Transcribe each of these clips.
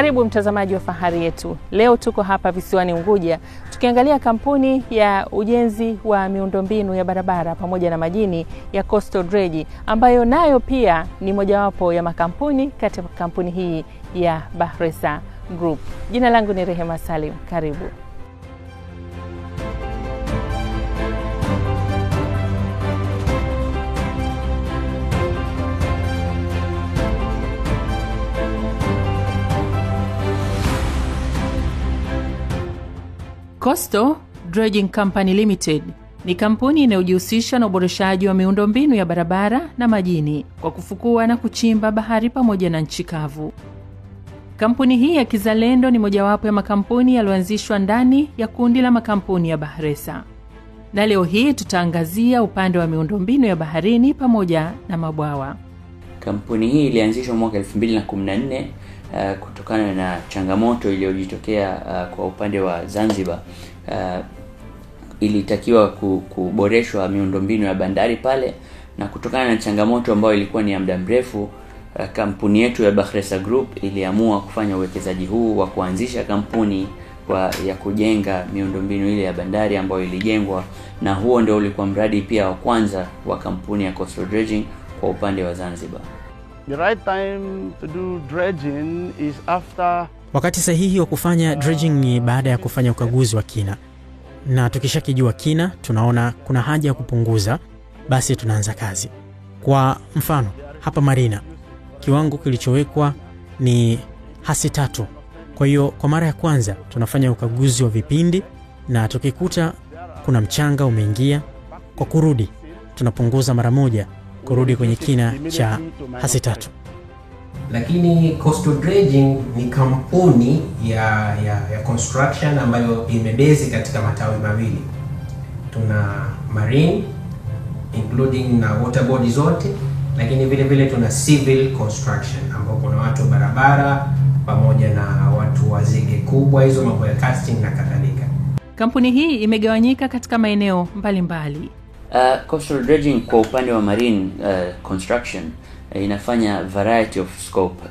Karibu mtazamaji wa Fahari Yetu. Leo tuko hapa visiwani Unguja tukiangalia kampuni ya ujenzi wa miundombinu ya barabara pamoja na majini ya Coastal Dredge, ambayo nayo pia ni mojawapo ya makampuni katika kampuni hii ya Bahresa Group. Jina langu ni Rehema Salim. Karibu. Coastal Dredging Company Limited ni kampuni inayojihusisha na uboreshaji wa miundombinu ya barabara na majini kwa kufukua na kuchimba bahari pamoja na nchi kavu. Kampuni hii ya kizalendo ni mojawapo ya makampuni yaliyoanzishwa ndani ya kundi la makampuni ya Bahresa. Na leo hii tutaangazia upande wa miundombinu ya baharini pamoja na mabwawa. Kampuni hii ilianzishwa mwaka 2014 kutokana na changamoto iliyojitokea kwa upande wa Zanzibar. Ilitakiwa kuboreshwa miundombinu ya bandari pale, na kutokana na changamoto ambayo ilikuwa ni ya muda mrefu, kampuni yetu ya Bahresa Group iliamua kufanya uwekezaji huu wa kuanzisha kampuni ya kujenga miundombinu ile ya bandari ambayo ilijengwa, na huo ndio ulikuwa mradi pia wa kwanza wa kampuni ya Coastal Dredging kwa upande wa Zanzibar. The right time to do dredging is after. Wakati sahihi wa kufanya dredging ni baada ya kufanya ukaguzi wa kina. Na tukishakijua kina, tunaona kuna haja ya kupunguza, basi tunaanza kazi. Kwa mfano, hapa Marina, kiwango kilichowekwa ni hasi 3. Kwa hiyo kwa mara ya kwanza tunafanya ukaguzi wa vipindi, na tukikuta kuna mchanga umeingia, kwa kurudi tunapunguza mara moja kurudi kwenye kina cha hasi 3. Lakini Coastal Dredging ni kampuni ya construction ambayo imebezi katika matawi mawili. Tuna marine including na water body zote, lakini vile vile tuna civil construction ambapo kuna watu barabara pamoja na watu wa zege kubwa, hizo mambo ya casting na kadhalika. Kampuni hii imegawanyika katika maeneo mbalimbali. Coastal Dredging kwa upande wa marine construction inafanya variety of scope.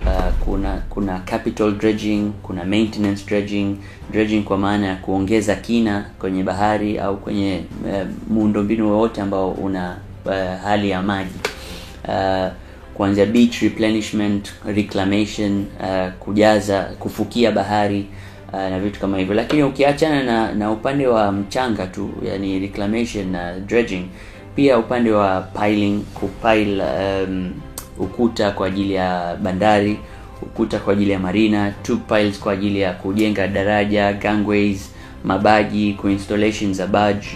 Kuna capital dredging, kuna maintenance dredging kwa maana ya kuongeza kina kwenye bahari au kwenye muundombinu wote ambao una hali ya maji. Kuanzia beach replenishment, reclamation, kujaza, kufukia bahari na vitu kama hivyo. Lakini ukiachana na upande wa mchanga tu, yani reclamation na dredging, pia upande wa piling, kupile ukuta kwa ajili ya bandari, ukuta kwa ajili ya marina, tube piles kwa ajili ya kujenga daraja, gangways, mabaji, installations za barge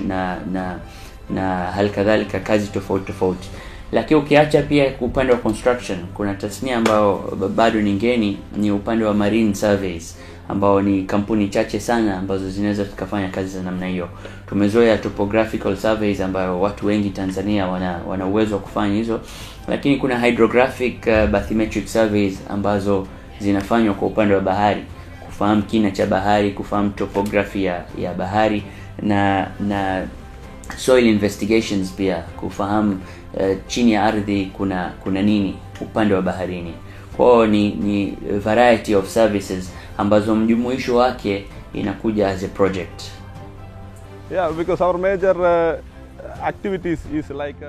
na halikadhalika kazi tofauti. Lakini ukiacha pia upande wa construction, kuna tasnia ambao bado ni ngeni, ni upande wa marine surveys, ambao ni kampuni chache sana ambazo zinaweza kufanya kazi za namna hiyo. Tumezoea topographical surveys ambayo watu wengi Tanzania wana uwezo wa kufanya hizo, lakini kuna hydrographic bathymetric surveys ambazo zinafanywa kwa upande wa bahari, kufahamu kina cha bahari, kufahamu topography ya bahari, na soil investigations pia, kufahamu chini ya ardhi kuna nini upande wa baharini. Kwa ni variety of services ambazo mjumuisho wake inakuja as a project. Yeah, because our major activities is like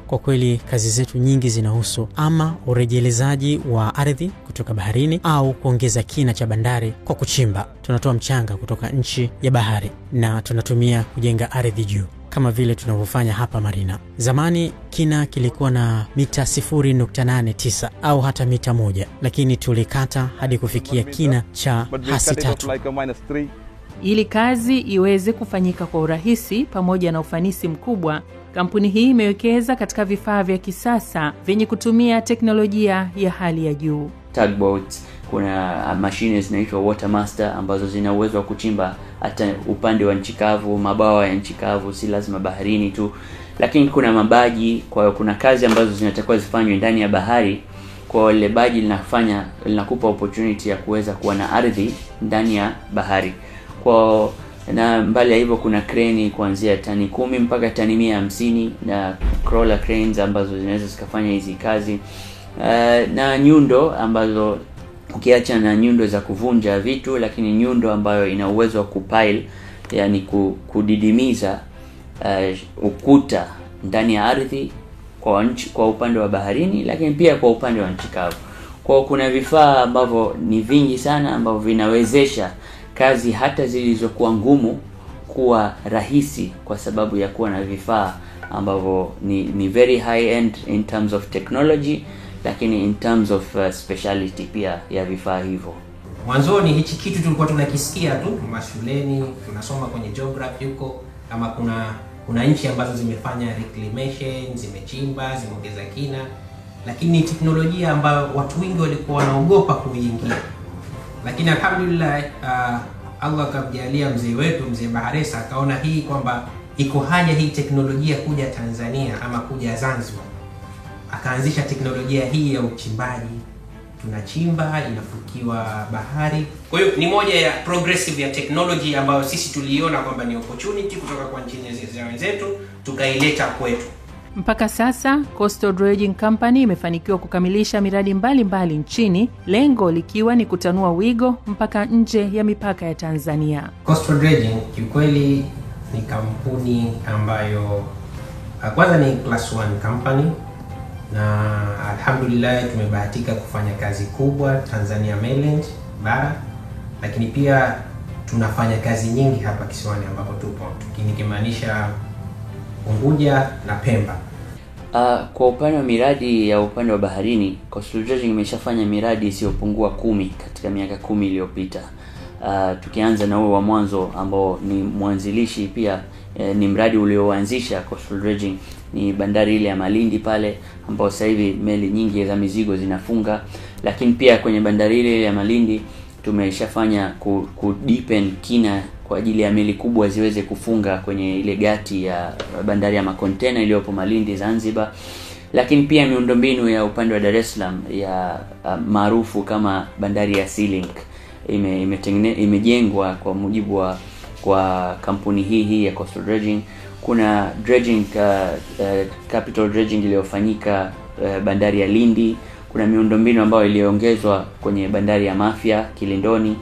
Kwa kweli kazi zetu nyingi zinahusu ama urejelezaji wa ardhi kutoka baharini au kuongeza kina cha bandari kwa kuchimba. Tunatoa mchanga kutoka nchi ya bahari na tunatumia kujenga ardhi juu, kama vile tunavyofanya hapa Marina. Zamani kina kilikuwa na mita 0.89 au hata mita 1, lakini tulikata hadi kufikia kina cha hasi 3. Ili kazi iweze kufanyika kwa urahisi pamoja na ufanisi mkubwa, kampuni hii imewekeza katika vifaa vya kisasa vyenye kutumia teknolojia ya hali ya juu. Tugboats, kuna machines zinaitwa Watermaster ambazo zina uwezo wa kuchimba hata upande wa nchi kavu, mabawa ya nchi kavu, si lazima baharini tu. Lakini kuna mabaji, kwa hiyo kuna kazi ambazo zinatakiwa zifanywe ndani ya bahari. Kwa ile baji linakupa opportunity ya kuweza kuwa na ardhi ndani ya bahari. Kwa na mbali ya hivyo kuna kreni kuanzia tani 10 mpaka tani 150 na crawler cranes ambazo zinaweza zikafanya hizi kazi, na nyundo ambazo ukiacha na nyundo za kuvunja vitu, lakini nyundo ambayo ina uwezo wa kupile, yani kudidimiza ukuta ndani ya ardhi kwa upande wa baharini, lakini pia kwa upande wa nchi kavu. Kwa kuna vifaa ambavyo ni vingi sana ambavyo vinawezesha kazi hata zilizokuwa ngumu kuwa rahisi, kwa sababu ya kuwa na vifaa ambavyo ni very high end in terms of technology, lakini in terms of speciality pia ya vifaa hivyo. Mwanzoni hichi kitu tulikuwa tunakisikia tu mashuleni, tunasoma kwenye geography huko, kama kuna nchi ambazo zimefanya reclamation, zimechimba, zimeongeza kina, lakini teknolojia ambayo watu wengi walikuwa wanaogopa kuingia. Lakini alhamdulillah, Allah kamjalia mzee wetu, mzee Baharesa, akaona hii kwamba iko haja hii teknolojia kuja Tanzania ama kuja Zanzibar. Akaanzisha teknolojia hii ya uchimbaji, tunachimba, inafukiwa bahari. Kwa hiyo ni moja ya progressive ya technology ambayo sisi tuliona kwamba ni opportunity kutoka kwa nchi wenzetu, tukaileta kwetu. Mpaka sasa Coastal Dredging Company imefanikiwa kukamilisha miradi mbalimbali nchini, lengo likiwa ni kutanua wigo mpaka nje ya mipaka ya Tanzania. Coastal Dredging kiukweli ni kampuni ambayo kwanza ni class 1 company, na alhamdulillah tumebahatika kufanya kazi kubwa Tanzania mainland bara, lakini pia tunafanya kazi nyingi hapa kisiwani ambapo tupo, nikimaanisha Unguja na Pemba. Kwa upande wa miradi ya upande wa baharini, Coastal Dredging imeshafanya miradi isiyopungua 10 katika miaka 10 iliyopita. Tukianza na huo wa mwanzo ambao ni mwanzilishi pia, ni mradi ulioanzisha Coastal Dredging, ni bandari ile ya Malindi pale, ambao sasa hivi meli nyingi za mizigo zinafunga. Lakini pia kwenye bandari ile ya Malindi tumeshafanya ku deepen kina kwa ajili ya meli kubwa ziweze kufunga kwenye ile gati ya bandari ya makontena iliyopo Malindi Zanzibar. Lakini pia miundombinu ya upande wa Dar es Salaam ya maarufu kama bandari ya Sea Link imejengwa kwa mujibu kwa kampuni hii ya Coastal Dredging. Kuna dredging capital dredging iliyofanyika bandari ya Lindi. Kuna miundombinu ambayo iliongezwa kwenye bandari ya Mafia Kilindoni,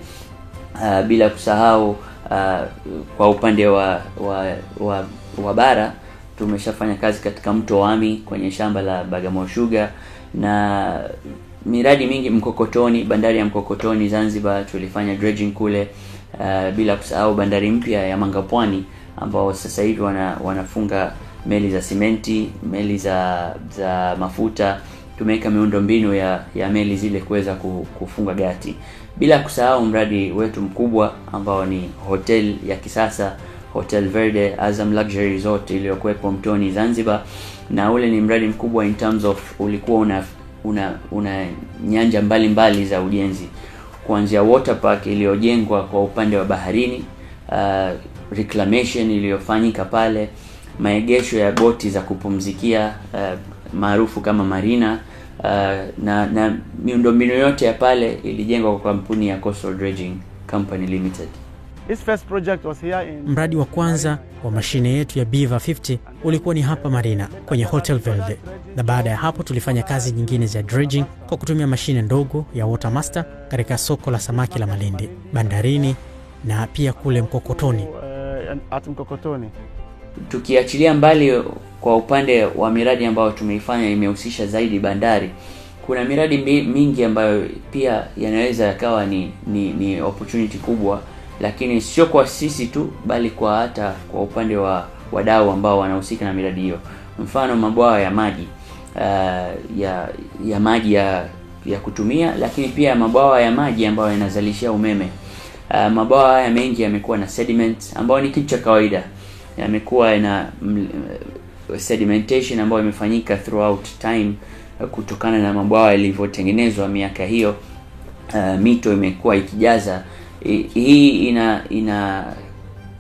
bila kusahau kwa upande wa bara tumeshafanya kazi katika mto Wami kwenye shamba la Bagamoyo Sugar, na miradi mingi Mkokotoni, bandari ya Mkokotoni Zanzibar tulifanya dredging kule, bila kusahau bandari mpya ya Mangapwani ambao sasa hivi wanafunga meli za simenti, meli za mafuta. Tumeweka miundombinu ya meli zile kuweza kufunga gati, bila kusahau mradi wetu mkubwa ambao ni hotel ya kisasa, Hotel Verde Azam Luxury Resort iliyokuwepo Mtoni Zanzibar. Na ule ni mradi mkubwa in terms of ulikuwa una nyanja mbalimbali za ujenzi, kuanzia water park iliyojengwa kwa upande wa baharini, reclamation iliyofanyika pale, maegesho ya boti za kupumzikia maarufu kama marina, na miundombinu yote ya pale ilijengwa kwa kampuni ya Coastal Dredging Company Limited. Mradi wa kwanza wa mashine yetu ya Beaver 50 ulikuwa ni hapa Marina kwenye Hotel Verde, na baada ya hapo tulifanya kazi nyingine za dredging kwa kutumia mashine ndogo ya Watermaster katika soko la samaki la Malindi, bandarini na pia kule Mkokotoni. Tukiachilia mbali kwa upande wa miradi ambayo tumeifanya imehusisha zaidi bandari, kuna miradi mingi ambayo pia yanaweza yakawa ni opportunity kubwa, lakini sio kwa sisi tu bali kwa hata kwa upande wa wadau ambao wanahusika na miradi hiyo. Mfano mabwawa ya maji, ya maji ya kutumia, lakini pia mabwawa ya maji ambayo yanazalisha umeme. Mabwawa haya mengi yamekuwa na sediment ambayo ni kitu cha kawaida, yamekuwa na sedimentation ambayo imefanyika throughout time kutokana na mabwawa yalivyotengenezwa miaka hiyo. Mito imekuwa ikijaza. Hii ina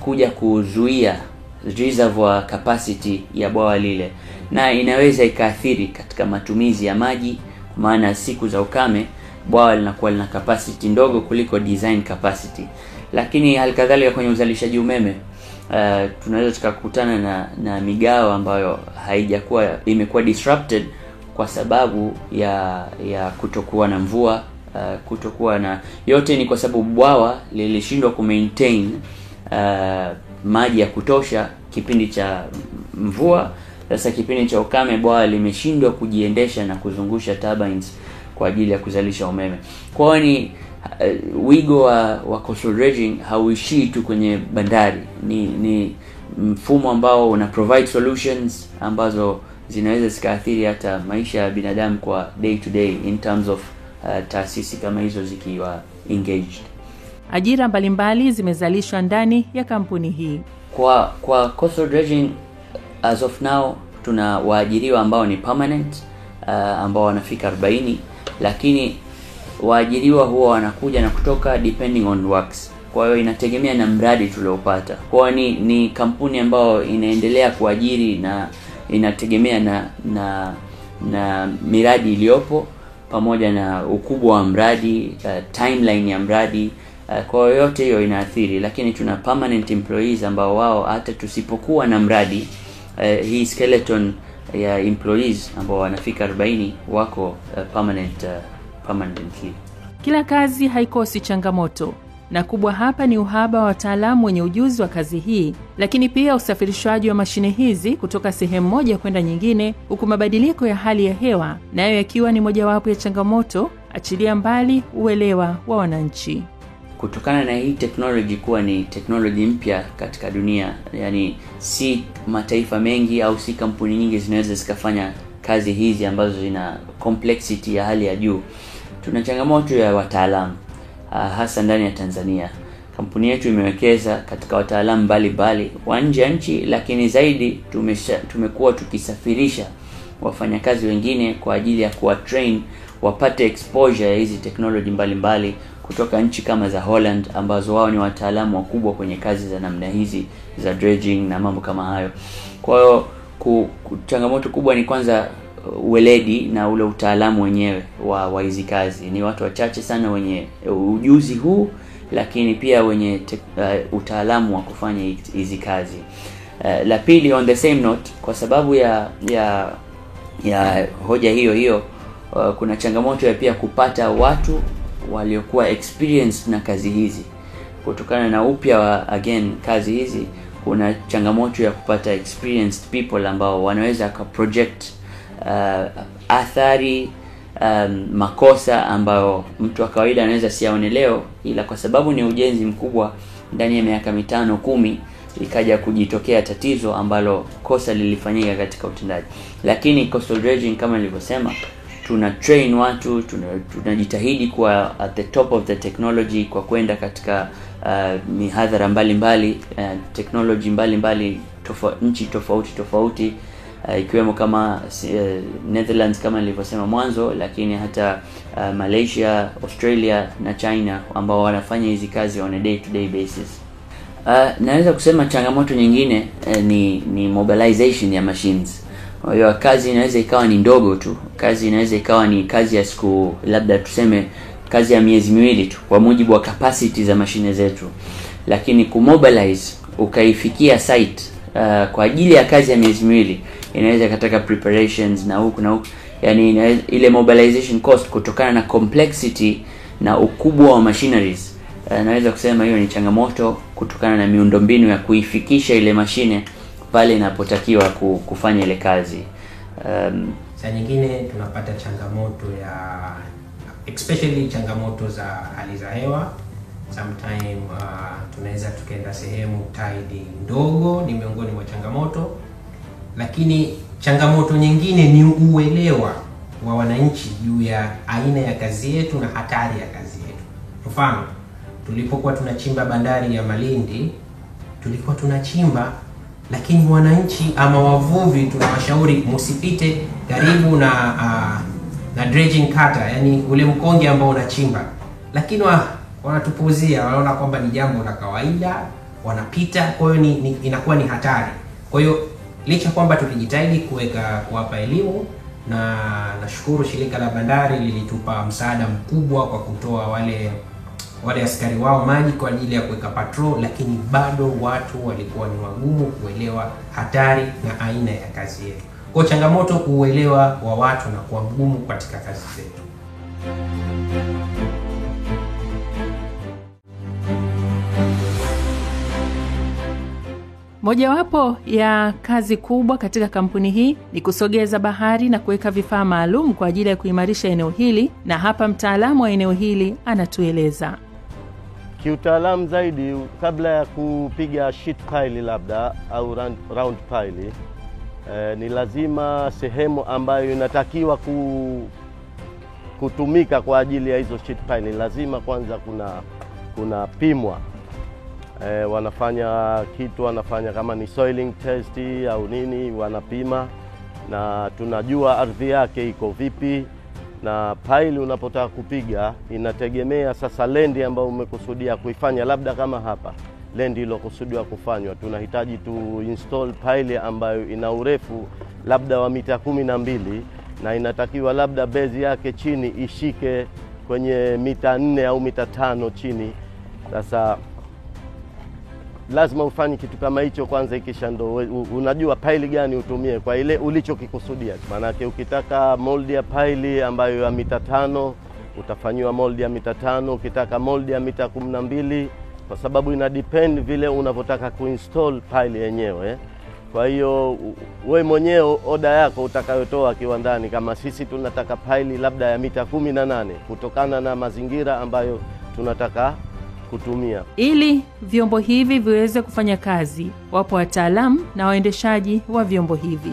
kuja kuzuia reservoir capacity ya bwawa lile, na inaweza ikaathiri katika matumizi ya maji, maana siku za ukame bwawa linakuwa lina capacity ndogo kuliko design capacity. Lakini halikadhalika kwenye uzalishaji umeme, tunaweza tukakutana na migao ambayo imekuwa disrupted kwa sababu ya kutokuwa na mvua kutokuwa na yote ni kwa sababu bwawa lilishindwa kumaintain maji ya kutosha kipindi cha mvua. Sasa kipindi cha ukame bwawa limeshindwa kujiendesha na kuzungusha turbines kwa ajili ya kuzalisha umeme. Kwa hiyo ni wigo wa coastal dredging hauishii tu kwenye bandari. Ni mfumo ambao una provide solutions ambazo zinaweza zikaathiri hata maisha ya binadamu kwa day to day in terms of taasisi kama hizo zikiwa engaged. Ajira mbalimbali zimezalishwa ndani ya kampuni hii. Kwa coastal dredging as of now tuna waajiriwa ambao ni permanent ambao wanafika 40, lakini waajiriwa huwa wanakuja na kutoka depending on works. Kwa hiyo inategemea na mradi tuliopata. Kwa ni kampuni ambayo inaendelea kuajiri na inategemea na miradi iliyopo pamoja na ukubwa wa mradi, timeline ya mradi. Kwa hiyo yote hiyo inaathiri, lakini tuna permanent employees ambao wao hata tusipokuwa na mradi hii skeleton ya employees ambao wanafika 40 wako permanently. Kila kazi haikosi changamoto, na kubwa hapa ni uhaba wa wataalamu wenye ujuzi wa kazi hii, lakini pia usafirishwaji wa mashine hizi kutoka sehemu moja kwenda nyingine, huku mabadiliko ya hali ya hewa nayo yakiwa ni mojawapo ya changamoto, achilia mbali uelewa wa wananchi. Kutokana na hii technology kuwa ni technology mpya katika dunia, yani si mataifa mengi au si kampuni nyingi zinaweza zikafanya kazi hizi ambazo zina complexity ya hali ya juu. Tuna changamoto ya wataalamu hasa ndani ya Tanzania. Kampuni yetu imewekeza katika wataalamu mbalimbali wa nje ya nchi, lakini zaidi tumekuwa tukisafirisha wafanyakazi wengine kwa ajili ya kuwa train wapate exposure ya hizi technology mbalimbali kutoka nchi kama za Holland ambazo wao ni wataalamu wakubwa kwenye kazi za namna hizi za dredging na mambo kama hayo. Kwa hiyo changamoto kubwa ni kwanza uweledi na ule utaalamu wenyewe wa hizi kazi. Ni watu wachache sana wenye ujuzi huu, lakini pia wenye utaalamu wa kufanya hizi kazi. La pili, on the same note, kwa sababu ya hoja hiyo kuna changamoto ya pia kupata watu waliokuwa experienced na kazi hizi. Kutokana na upya wa kazi hizi, kuna changamoto ya kupata experienced people ambao wanaweza ka project athari, makosa ambayo mtu wa kawaida anaweza siyaone leo, ila kwa sababu ni ujenzi mkubwa, ndani ya miaka 5-10 ikaja kujitokea tatizo ambalo kosa lilifanyika katika utendaji. Lakini coastal dredging kama nilivyosema, tuna train watu, tunajitahidi kuwa at the top of the technology kwa kwenda katika mihadhara mbalimbali, technology mbalimbali nchi tofauti ikiwemo kama Netherlands kama nilivyosema mwanzo, lakini hata Malaysia, Australia na China ambao wanafanya hizi kazi on a day to day basis. Naweza kusema changamoto nyingine ni mobilization ya machines. Kwa hiyo kazi inaweza ikawa ni ndogo tu, kazi inaweza ikawa ni kazi ya siku, labda tuseme kazi ya miezi miwili tu kwa mujibu wa capacity za mashine zetu, lakini kumobilize ukaifikia site kwa ajili ya kazi ya miezi miwili inaweza kataka preparations na huku, yani ile mobilization cost kutokana na complexity na ukubwa wa machineries. Naweza kusema hiyo ni changamoto kutokana na miundombinu ya kuifikisha ile mashine pale inapotakiwa kufanya ile kazi. Saa nyingine tunapata changamoto ya especially changamoto za hali za hewa. Sometime tunaweza tukaenda sehemu tide ndogo, ni miongoni mwa changamoto. Lakini changamoto nyingine ni uelewa wa wananchi juu ya aina ya kazi yetu na hatari ya kazi yetu. Mfano, tulipokuwa tunachimba bandari ya Malindi, tulikuwa tunachimba, lakini wananchi ama wavuvi tunawashauri msipite karibu na dredging cutter, yani ule mkonge ambao unachimba. Lakini wanatupuzia, wanaona kwamba ni jambo la kawaida, wanapita, kwa hiyo inakuwa ni hatari. Kwa hiyo licha kwamba tulijitahidi kuwapa elimu, na nashukuru shirika la bandari lilitupa msaada mkubwa kwa kutoa wale askari wao maji kwa ajili ya kuweka patrol, lakini bado watu walikuwa ni wagumu kuelewa hatari na aina ya kazi yetu. Kwa changamoto uelewa wa watu na kuwa mgumu katika kazi zetu. Mojawapo ya kazi kubwa katika kampuni hii ni kusogeza bahari na kuweka vifaa maalum kwa ajili ya kuimarisha eneo hili, na hapa mtaalamu wa eneo hili anatueleza. Kiutaalamu zaidi, kabla ya kupiga sheet pile labda au round pile, ni lazima sehemu ambayo inatakiwa kutumika kwa ajili ya hizo sheet pile, lazima kwanza kuna pimwa. Wanafanya kama ni soiling test au nini, wanapima na tunajua ardhi yake iko vipi. Na pile unapotaka kupiga inategemea sasa lendi ambayo umekusudia kuifanya. Labda kama hapa lendi iliyokusudiwa kufanywa, tunahitaji tu install pile ambayo ina urefu labda wa mita 12 na inatakiwa labda base yake chini ishike kwenye mita 4 au mita 5 chini. Sasa lazima ufanye kitu kama hicho kwanza, ikisha ndo unajua pile gani utumie kwa ile ulichokikusudia. Maana ukitaka mold ya pile ambayo ya mita 5 utafanyiwa mold ya mita 5, ukitaka mold ya mita 12, kwa sababu ina depend vile unavyotaka kuinstall pile yenyewe. Kwa hiyo wewe mwenyewe oda yako utakayotoa kiwandani, kama sisi tunataka pile labda ya mita 18 kutokana na mazingira ambayo tunataka kutumia. Ili vyombo hivi viweze kufanya kazi, wapo wataalamu na waendeshaji wa vyombo hivi.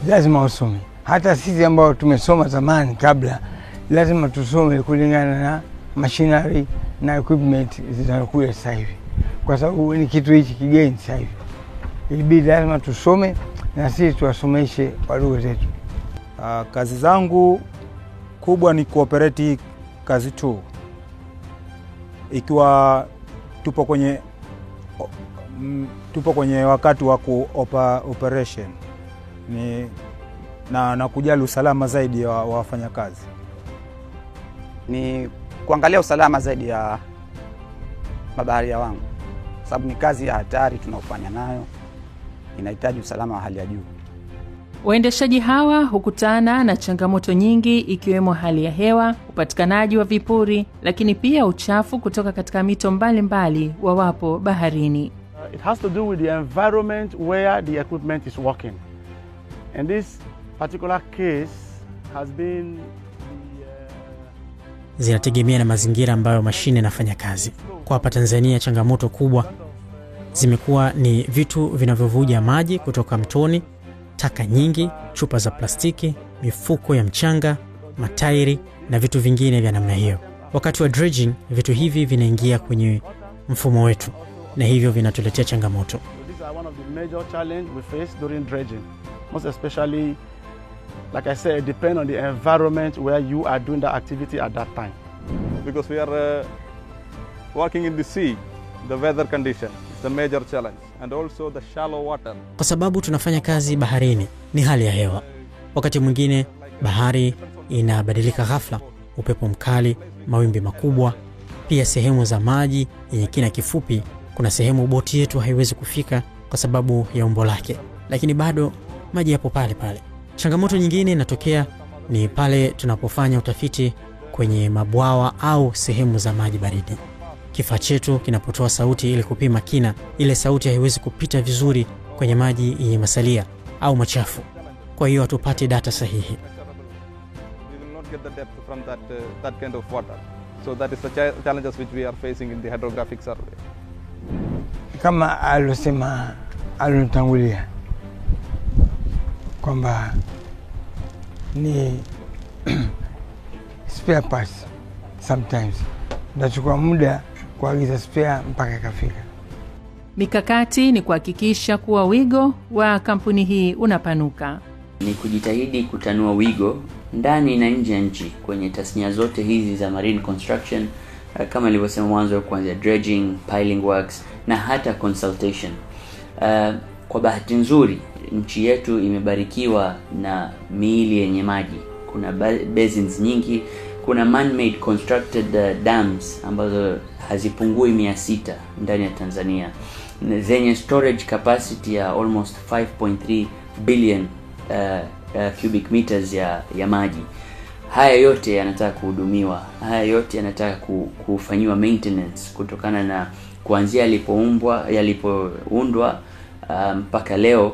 Lazima usome. Hata sisi ambao tumesoma zamani kabla, lazima tusome kulingana na machinery na equipment zinazokuja sasa hivi. Kwa sababu ni kitu hichi kigeni sasa hivi. Ilibidi lazima tusome na sisi tuwasomeshe wadogo zetu. Kazi zangu kubwa ni kuoperate kazi tu. Ikiwa tupo kwenye wakati wa operation ni na kujali usalama zaidi wa wafanyakazi. Ni kuangalia usalama zaidi ya mabaharia wangu, sababu ni kazi ya hatari tunaofanya nayo, inahitaji usalama wa hali ya juu. Waendeshaji hawa hukutana na changamoto nyingi, ikiwemo hali ya hewa, upatikanaji wa vipuri, lakini pia uchafu kutoka katika mito mbalimbali wawapo baharini. It has to do with the environment where the equipment is working. And this particular case has been zinategemea na mazingira ambayo mashine inafanya kazi. Kwa hapa Tanzania changamoto kubwa zimekuwa ni vitu vinavyovuja maji kutoka mtoni, taka nyingi, chupa za plastiki, mifuko ya mchanga, matairi na vitu vingine vya namna hiyo. Wakati wa dredging, vitu hivi vinaingia kwenye mfumo wetu na hivyo vinatuletea changamoto. These are one of the major challenges we face during dredging. Most especially, like I said, depend on the environment where you are doing the activity at that time. Because we are working in the sea, the weather condition is the major challenge, and also the shallow water. Kwa sababu tunafanya kazi baharini, ni hali ya hewa. Wakati mwingine bahari inabadilika ghafla, upepo mkali, mawimbi makubwa, pia sehemu za maji yenye kina kifupi, kuna sehemu boti yetu haiwezi kufika kwa sababu ya umbo lake, lakini bado maji yapo pale pale. Changamoto nyingine inatokea ni pale tunapofanya utafiti kwenye mabwawa au sehemu za maji baridi. Kifaa chetu kinapotoa sauti ili kupima kina, ile sauti haiwezi kupita vizuri kwenye maji yenye masalia au machafu. Kwa hiyo hatupati data sahihi. We will not get the depth from that kind of water. So that is the challenges which we are facing in the hydrographic survey. Kama alosema alonitangulia kwamba ni spare parts sometimes nachukua muda kuagiza spare mpaka kafika. Mikakati ni kuhakikisha kuwa wigo wa kampuni hii unapanuka. Ni kujitahidi kutanua wigo ndani na nje ya nchi kwenye tasnia zote hizi za marine construction, kama nilivyosema mwanzo, kuanzia dredging, piling works na hata consultation. Kwa bahati nzuri nchi yetu imebarikiwa na miili yenye maji. Kuna basins nyingi, kuna man-made constructed dams ambazo hazipungui 600 ndani ya Tanzania, zenye storage capacity ya almost 5.3 billion cubic meters ya maji. Haya yote yanataka kuhudumiwa, haya yote yanataka kufanyiwa maintenance kutokana na kuanzia yalipoundwa mpaka leo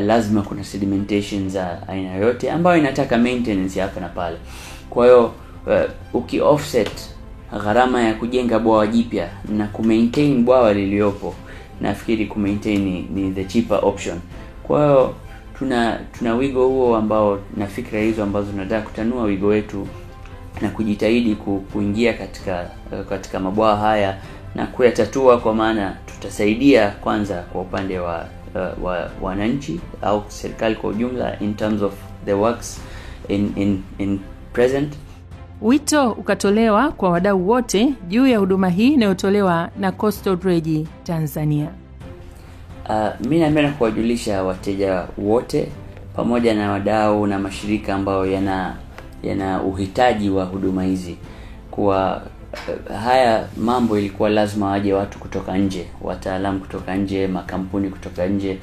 lazima kuna sedimentation za aina yote ambayo inataka maintenance hapa na pale. Kwa hiyo uki offset gharama ya kujenga bwawa jipya na kumaintain bwawa liliopo, nafikiri kumaintain ni the cheaper option. Kwa hiyo tuna wigo huo ambao na fikra hizo ambazo tunataka kutanua wigo wetu na kujitahidi kuingia katika mabwawa haya na kuyatatua, kwa maana tutasaidia kwanza kwa upande wa wananchi au serikali kwa ujumla in terms of the works in present. Wito ukatolewa kwa wadau wote juu ya huduma hii inayotolewa na Coastal Dredge Tanzania. Mimi napenda kuwajulisha wateja wote pamoja na wadau na mashirika ambayo yana uhitaji wa huduma hizi kwa haya mambo ilikuwa lazima waje watu kutoka nje, wataalamu kutoka nje, makampuni kutoka nje,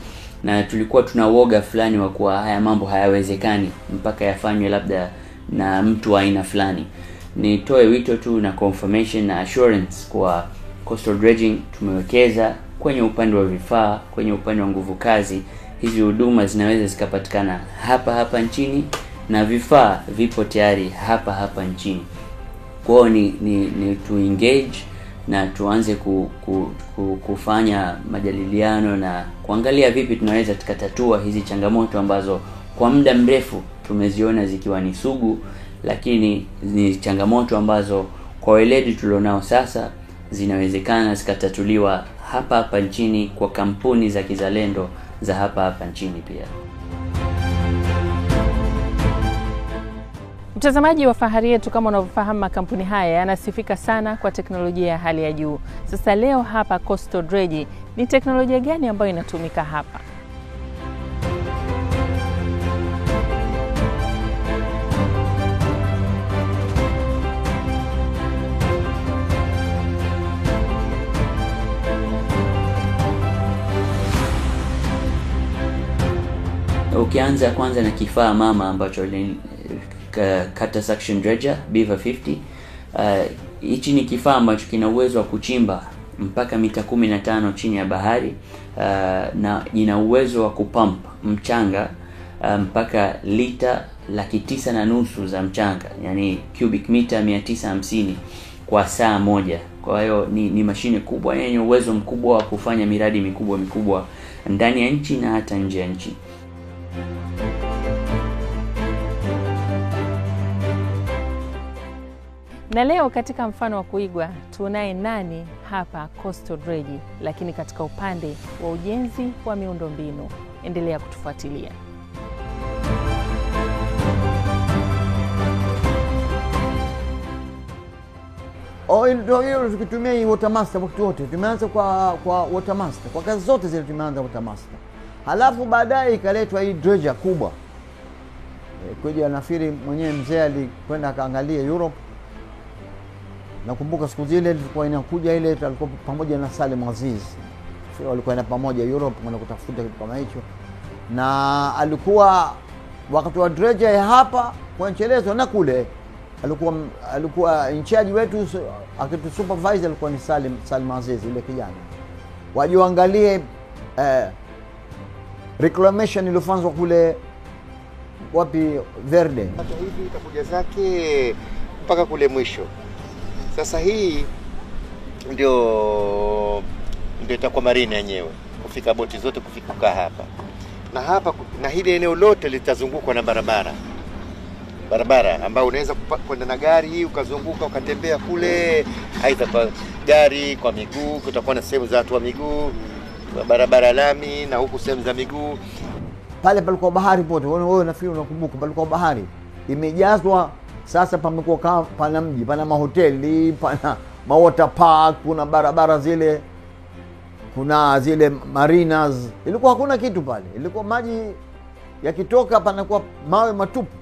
na tulikuwa tuna woga fulani wa kuwa haya mambo hayawezekani mpaka yafanywe labda na mtu wa aina fulani. Nitoe wito tu na confirmation na assurance kwa Coastal Dredging tumewekeza kwenye upande wa vifaa, kwenye upande wa nguvu kazi. Hizi huduma zinaweza zikapatikana hapa nchini na vifaa vipo tayari hapa nchini. Kwa ni to engage na tuanze kufanya majadiliano na kuangalia vipi tunaweza tukatatua hizi changamoto ambazo kwa muda mrefu tumeziona zikiwa ni sugu, lakini ni changamoto ambazo kwa weledi tulionao sasa zinawezekana zikatatuliwa hapa nchini kwa kampuni za kizalendo za hapa nchini pia. Mtazamaji wa Fahari Yetu, kama unavyofahamu makampuni haya yanasifika sana kwa teknolojia ya hali ya juu. Sasa leo hapa Coastal Dredge, ni teknolojia gani ambayo inatumika hapa? Ukianza kwanza na kifaa mama ambacho ni Cutter Suction Dredger Beaver 50. Hichi ni kifaa ambacho kina uwezo wa kuchimba mpaka mita 15 chini ya bahari, na ina uwezo wa kupump mchanga mpaka lita 950 za mchanga, yani cubic meter 950 kwa saa moja. Kwa hiyo ni mashine kubwa yenye uwezo mkubwa wa kufanya miradi mikubwa ndani ya nchi na hata nje ya nchi. Na leo katika mfano wa kuigwa tunaye nani hapa Coastal Dredge, lakini katika upande wa ujenzi wa miundombinu. Endelea kutufuatilia. Ndio tukitumia hii Watermaster wakati wote. Tumeanza kwa Watermaster. Kwa kazi zote zile tumeanza Watermaster. Halafu baadaye ikaletwa hii dredger kubwa. Kuja nafikiri mwenyewe mzee alikwenda akaangalia Europe. Nakumbuka siku zile ilikuwa inakuja ile, alikuwa pamoja na Salim Aziz. Sio, walikuwa pamoja Europe kwenda kutafuta kitu kama hicho. Na alikuwa wakati wa dredger ya hapa kwa Nchelezo na kule alikuwa in charge wetu, akitu supervisor alikuwa ni Salim Aziz yule kijana. Wajiangalie reclamation iliyofanywa kule wapi Verde. Hata hivi itakuja zake mpaka kule mwisho. Sasa hii ndio itakuwa marine yenyewe, kufika boti zote kufika hapa. Na hapa na hili eneo lote litazungukwa na barabara ambayo unaweza kwenda na gari hii ukazunguka ukatembea kule, aidha kwa gari, kwa miguu. Kutakuwa na sehemu za watu wa miguu, barabara lami, na huku sehemu za miguu. Pale palikuwa bahari pote. Wewe nafikiri unakumbuka palikuwa bahari. Imejazwa, sasa pamekuwa kama pana mji, pana mahoteli, pana water park, kuna barabara zile, kuna zile marinas. Ilikuwa hakuna kitu pale. Ilikuwa maji yakitoka panakuwa mawe matupu.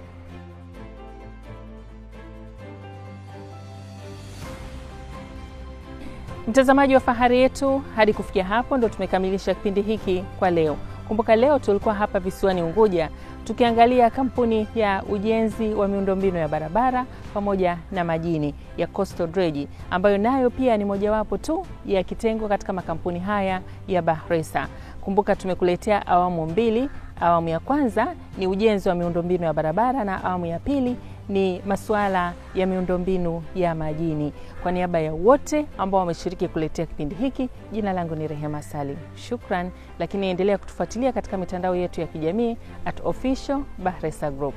Mtazamaji wa Fahari Yetu, hadi kufikia hapo ndo tumekamilisha kipindi hiki kwa leo. Kumbuka leo tulikuwa hapa visiwani Unguja tukiangalia kampuni ya ujenzi wa miundombinu ya barabara pamoja na majini ya Coastal Dredge, ambayo nayo pia ni mojawapo tu ya kitengo katika makampuni haya ya Bahresa. Kumbuka tumekuletea awamu mbili. Awamu ya kwanza ni ujenzi wa miundombinu ya barabara na awamu ya pili ni masuala ya miundombinu ya majini. Kwa niaba ya wote ambao wameshiriki kuletea kipindi hiki, jina langu ni Rehema Salim. Shukran, lakini endelea kutufuatilia katika mitandao yetu ya kijamii @official Bahresa Group.